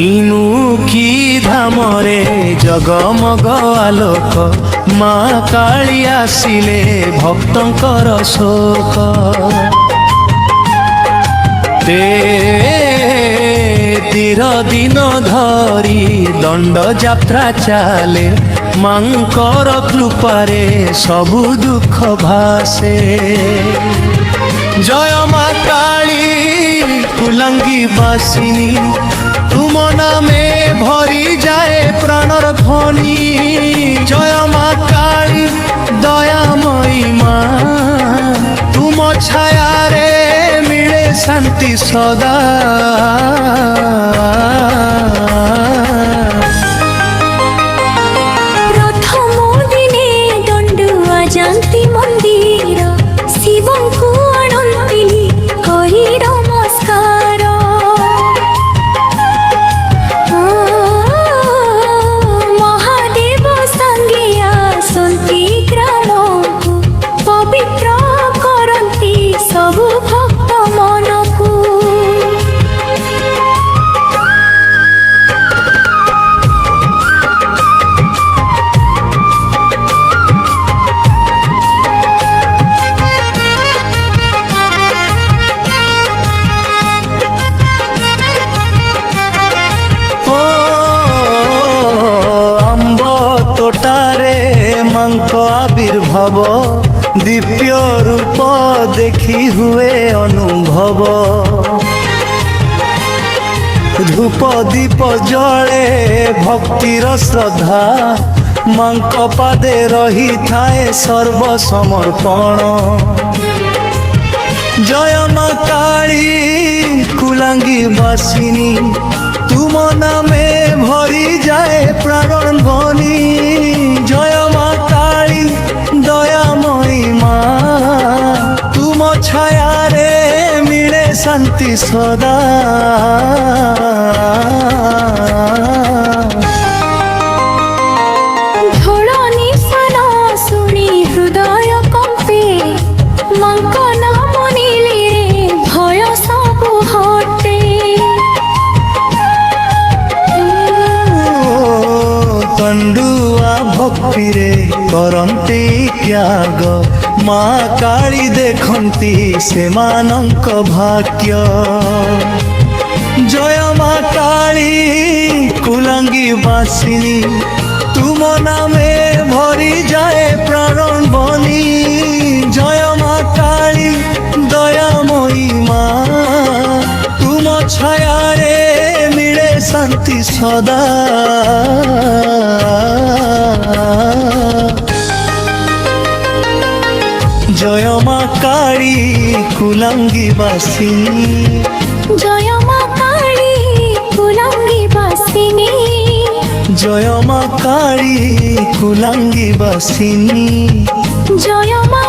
ইনুকি ধামরে জগমগ আলোক মা কালী আসিলে ভক্তঙ্কর শোক। তের দিন ধরি দণ্ড যাত্রা চালে মাঙ্কর কৃপারে সবু দুঃখ ভাসে। জয় মা কালী কুলাঙ্গী বাসিনী, তুম নামে ভরি যায় প্রাণর ধ্বনি। জয় মা কালী দয়াময়ী মা, তুম ছায়ারে মিলে শান্তি সদা। প্রথম দিনে দণ্ডুয়া জানতি মন্দির, শিবঙ্কু আনন্তিলি করি নমস্কার। মহাদেব সাঙ্গে আসন্তি গ্রামকু, পবিত্র করন্তি সবু ভক্ত মনকু। তোটারে মাঙ্ক আবির্ভাব, দিব্য রূপ দেখি হুয়ে অনুভব। ধূপ দীপ জলে ভক্তির শ্রদ্ধা, মাঙ্ক পাদে রহিথায়ে সর্বসমর্পণ। জয় মা কালী কুলাঙ্গী বাসিনী, তুম নামে ভরি যায় প্রাণ ধ্বনি। জয় মা কালী দয়াময়ী মা, তুম ছায়ারে মিলে শান্তি সদা। ঝোড় নিশান শুনি হৃদয় কম্পে, মাঙ্ক নাম নিলে ভয় সবু হটে। দণ্ডুয়া ভক্তিরে করন্তি ত্যাগ, মা কালী দেখন্তি সেমানଙ୍କ ভাগ্য। জয় মা কালী কুলাঙ্গী বাসিনী, তুম নামে ভরি যায় প্রাণ বনি। জয় মা কালী দয়াময়ী মা, তুম ছায়ারে মিলে শান্তি সদা। জয় মা কালী কুলাঙ্গী বাসিনী, জয় মা কালী কুলাঙ্গী বাসিনী। জয় মা কালী কুলাঙ্গী বাসিনী। জয় মা